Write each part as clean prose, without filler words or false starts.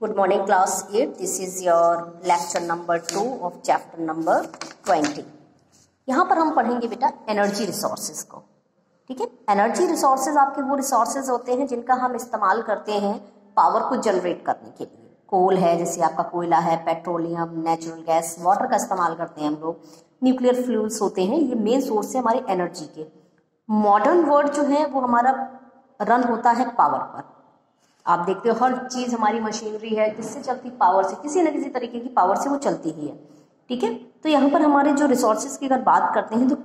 Good morning class 8. This is your lecture number 2 of chapter number 20. यहाँ पर हम पढ़ेंगे बेटा एनर्जी रिसोर्सेज को। ठीक है, एनर्जी रिसोर्सेज आपके वो रिसोर्सेज होते हैं जिनका हम इस्तेमाल करते हैं पावर को जनरेट करने के लिए। कोल है, जैसे आपका कोयला है, पेट्रोलियम, नेचुरल गैस, वाटर का इस्तेमाल करते हैं हम लोग, न्यूक्लियर फ्यूल्स होते हैं, ये मेन सोर्स है हमारी एनर्जी के। मॉडर्न वर्ल्ड जो है वो हमारा रन होता है पावर पर। आप देखते हो हर चीज हमारी मशीनरी है किससे चलती, पावर से, किसी न किसी तरीके की पावर से वो चलती ही है। ठीक है, तो यहाँ पर हमारे जो रिसोर्सेज की अगर बात करते हैं तो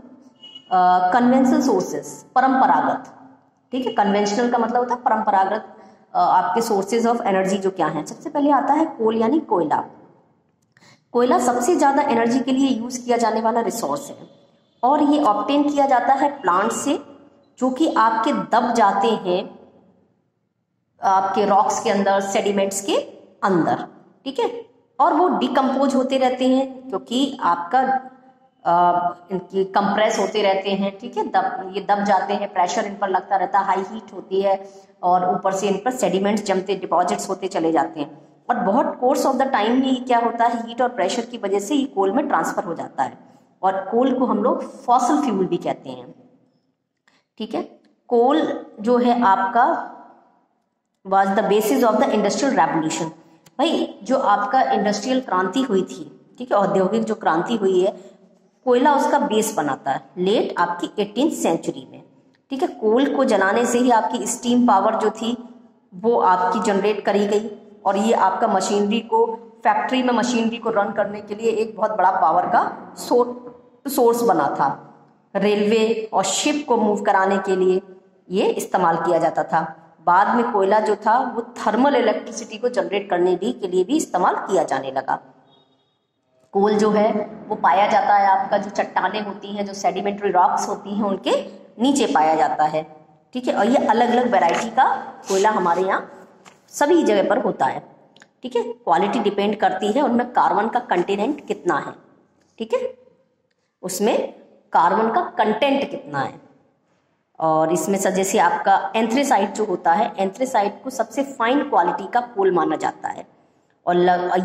कन्वेंशनल सोर्सेज, परंपरागत। ठीक है, कन्वेंशनल का मतलब होता है परंपरागत आपके सोर्सेज ऑफ एनर्जी जो क्या है। सबसे पहले आता है कोल यानी कोयला। कोयला सबसे ज्यादा एनर्जी के लिए यूज किया जाने वाला रिसोर्स है और ये ऑब्टेन किया जाता है प्लांट से, जो कि आपके दब जाते हैं आपके रॉक्स के अंदर, सेडिमेंट्स के अंदर। ठीक है, और वो डिकम्पोज होते रहते हैं क्योंकि आपका इनकी कंप्रेस होते रहते हैं। ठीक है, ये दब जाते हैं, प्रेशर इन पर लगता रहता है, हाई हीट होती है और ऊपर से इन पर सेडिमेंट्स जमते, डिपॉजिट्स होते चले जाते हैं और बहुत कोर्स ऑफ द टाइम में क्या होता है, हीट और प्रेशर की वजह से ये कोल में ट्रांसफर हो जाता है और कोल को हम लोग फॉसिल फ्यूल भी कहते हैं। ठीक है, कोल जो है आपका was the basis of the industrial revolution। भाई जो आपका इंडस्ट्रियल क्रांति हुई थी, ठीक है, औद्योगिक जो क्रांति हुई है, कोयला उसका बेस बनाता है लेट आपकी 18th सेंचुरी में। ठीक है, कोल को जलाने से ही आपकी स्टीम पावर जो थी वो आपकी जनरेट करी गई और ये आपका मशीनरी को, फैक्ट्री में मशीनरी को रन करने के लिए एक बहुत बड़ा पावर का सोर्स बना था। रेलवे और शिप को मूव कराने के लिए ये इस्तेमाल किया जाता था। बाद में कोयला जो था वो थर्मल इलेक्ट्रिसिटी को जनरेट करने के लिए भी इस्तेमाल किया जाने लगा। कोल जो है वो पाया जाता है आपका, जो चट्टानें होती हैं, जो सेडिमेंट्री रॉक्स होती हैं, उनके नीचे पाया जाता है। ठीक है, और ये अलग अलग वैरायटी का कोयला हमारे यहाँ सभी जगह पर होता है। ठीक है, क्वालिटी डिपेंड करती है उनमें कार्बन का कंटेनेंट कितना है। ठीक है, उसमें कार्बन का कंटेंट कितना है। और इसमें जैसे आपका एंथ्रेसाइट जो होता है, एंथ्रेसाइट को सबसे फाइन क्वालिटी का कोल माना जाता है और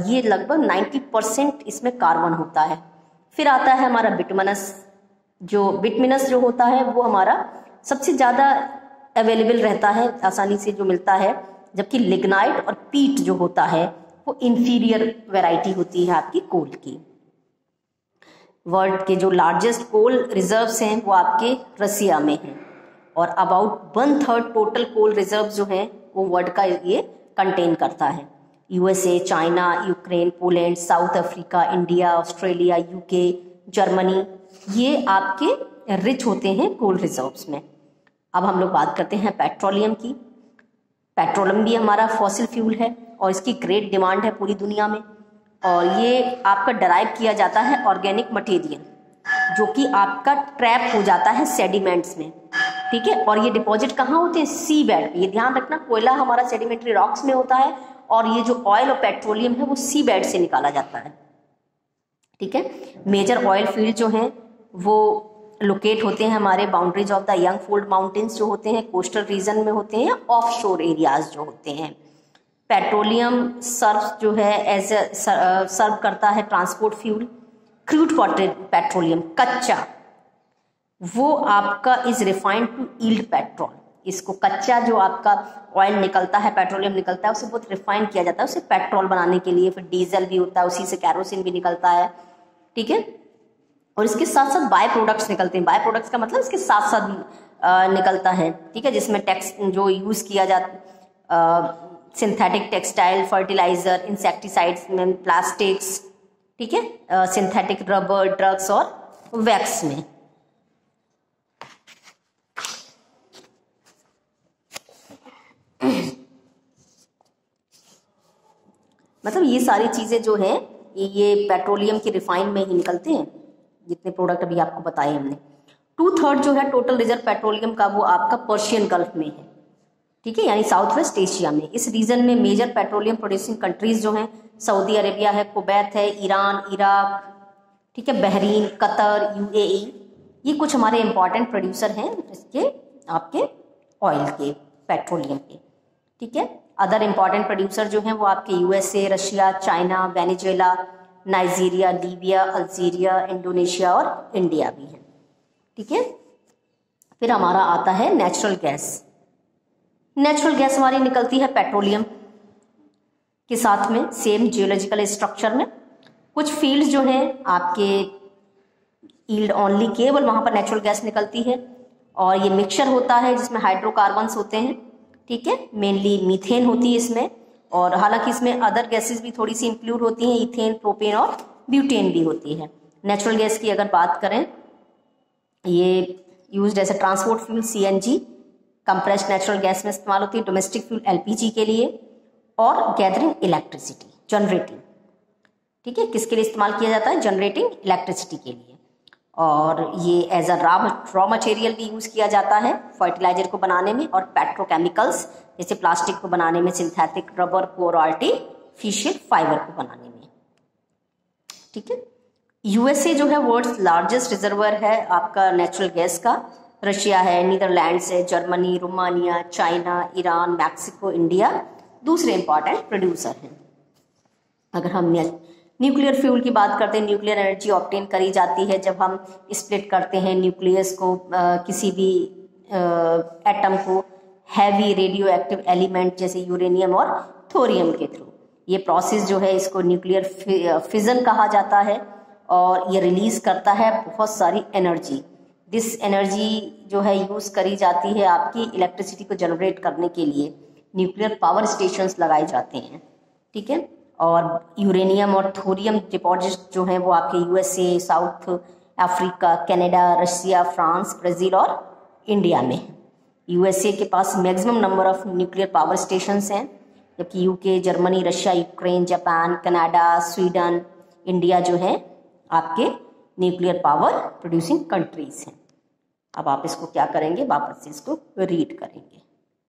ये लगभग 90% इसमें कार्बन होता है। फिर आता है हमारा बिटुमिनस। जो बिटुमिनस जो होता है वो हमारा सबसे ज़्यादा अवेलेबल रहता है, आसानी से जो मिलता है, जबकि लिग्नाइट और पीट जो होता है वो इंफीरियर वैरायटी होती है आपकी कोल की। वर्ल्ड के जो लार्जेस्ट कोल रिजर्व्स हैं वो आपके रसिया में हैं और अबाउट 1/3 टोटल कोल रिजर्व जो हैं वो वर्ल्ड का ये कंटेन करता है। USA, China, Ukraine, Poland, south Africa, India, Australia, UK, Germany, ये आपके रिच होते हैं कोल रिजर्व्स में। अब हम लोग बात करते हैं पेट्रोलियम की। पेट्रोलियम भी हमारा फॉसिल फ्यूल है और इसकी ग्रेट डिमांड है पूरी दुनिया में और ये आपका डराइव किया जाता है ऑर्गेनिक मटेरियल, जो कि आपका ट्रैप हो जाता है सेडिमेंट्स में। ठीक है, और ये डिपॉजिट कहाँ होते हैं, सी बेड पे। ये ध्यान रखना, कोयला हमारा सेडिमेंट्री रॉक्स में होता है और ये जो ऑयल और पेट्रोलियम है वो सी बेड से निकाला जाता है। ठीक है, मेजर ऑयल फील्ड जो हैं वो लोकेट होते हैं हमारे boundaries of the young fold mountains जो होते हैं, कोस्टल रीजन में होते हैं या ऑफ शोर एरियाज जो होते हैं। पेट्रोलियम सर्व जो है एज सर्व करता है ट्रांसपोर्ट फ्यूल। क्रूड पेट्रोलियम कच्चा, वो आपका is refined to yield petrol. इसको कच्चा जो आपका ऑयल निकलता है, पेट्रोलियम निकलता है, उसे बहुत रिफाइन किया जाता है उसे पेट्रोल बनाने के लिए। फिर डीजल भी होता है, उसी से कैरोसिन भी निकलता है। ठीक है, और इसके साथ साथ बाय प्रोडक्ट्स निकलते हैं। बाय प्रोडक्ट्स का मतलब इसके साथ साथ निकलता है। ठीक है, जिसमें जो यूज किया जाता, सिंथेटिक टेक्सटाइल, फर्टिलाइजर, इंसेक्टिसाइड्स में, प्लास्टिक्स, ठीक है, सिंथेटिक रबर, ड्रग्स और वैक्स में। मतलब ये सारी चीजें जो हैं ये पेट्रोलियम के रिफाइन में ही निकलते हैं, जितने प्रोडक्ट अभी आपको बताए हमने। 2/3 जो है टोटल रिजर्व पेट्रोलियम का वो आपका पर्शियन गल्फ में है। ठीक है, यानी साउथ वेस्ट एशिया में। इस रीजन में मेजर पेट्रोलियम प्रोड्यूसिंग कंट्रीज जो हैं सऊदी अरेबिया है, कुवैत है, ईरान, इराक, ठीक है, बहरीन, कतर, यूएई, ये कुछ हमारे इंपॉर्टेंट प्रोड्यूसर हैं इसके आपके ऑयल के, पेट्रोलियम के। ठीक है, अदर इंपॉर्टेंट प्रोड्यूसर जो हैं वो आपके USA, Russia, China, Venezuela, Nigeria, Libya, Algeria, Indonesia और इंडिया भी है। ठीक है, फिर हमारा आता है नेचुरल गैस। नेचुरल गैस हमारी निकलती है पेट्रोलियम के साथ में, सेम जियोलॉजिकल स्ट्रक्चर में। कुछ फील्ड जो हैं आपके यील्ड ओनली, केवल वहां पर नेचुरल गैस निकलती है, और ये मिक्सचर होता है जिसमें हाइड्रोकार्बन्स होते हैं। ठीक है, मेनली मीथेन होती है इसमें, और हालांकि इसमें अदर गैसेस भी थोड़ी सी इंक्लूड होती हैं, इथेन, प्रोपेन और ब्यूटेन भी होती है। नेचुरल गैस की अगर बात करें, ये used as a transport fuel CNG, compressed natural gas में इस्तेमाल होती है, डोमेस्टिक फ्यूल एलपीजी के लिए, और गैदरिंग इलेक्ट्रिसिटी, जनरेटिंग। ठीक है, किसके लिए इस्तेमाल किया जाता है? जनरेटिंग इलेक्ट्रिसिटी के लिए। और ये एज अ रॉ मटेरियल भी यूज किया जाता है फर्टिलाइजर को बनाने में, और पेट्रोकेमिकल्स जैसे प्लास्टिक को बनाने में, सिंथेटिक रबर को और आर्टिफिशियल फाइबर को बनाने में। ठीक है, यूएसए जो है वर्ल्ड्स लार्जेस्ट रिजर्वर है आपका नेचुरल गैस का। रशिया है, नीदरलैंड्स है, Germany, Romania, China, Iran, Mexico, India दूसरे इंपॉर्टेंट प्रोड्यूसर हैं। अगर हम न्यूक्लियर फ्यूल की बात करते हैं, न्यूक्लियर एनर्जी ऑब्टेन करी जाती है जब हम स्प्लिट करते हैं न्यूक्लियस को, किसी भी एटम को हैवी रेडियो एक्टिव एलिमेंट जैसे यूरेनियम और थोरियम के थ्रू। ये प्रोसेस जो है इसको न्यूक्लियर फिजन कहा जाता है, और ये रिलीज करता है बहुत सारी एनर्जी। दिस एनर्जी जो है यूज करी जाती है आपकी इलेक्ट्रिसिटी को जनरेट करने के लिए। न्यूक्लियर पावर स्टेशंस लगाए जाते हैं। ठीक है, और यूरेनियम और थोरियम डिपॉजिट जो हैं वो आपके USA, South Africa, Canada, Russia, France, Brazil और इंडिया में। यूएसए के पास maximum number of nuclear power stations हैं, जबकि UK, Germany, Russia, Ukraine, Japan, Canada, Sweden, India जो है आपके न्यूक्लियर पावर प्रोड्यूसिंग कंट्रीज हैं। अब आप इसको क्या करेंगे, वापस से इसको रीड करेंगे।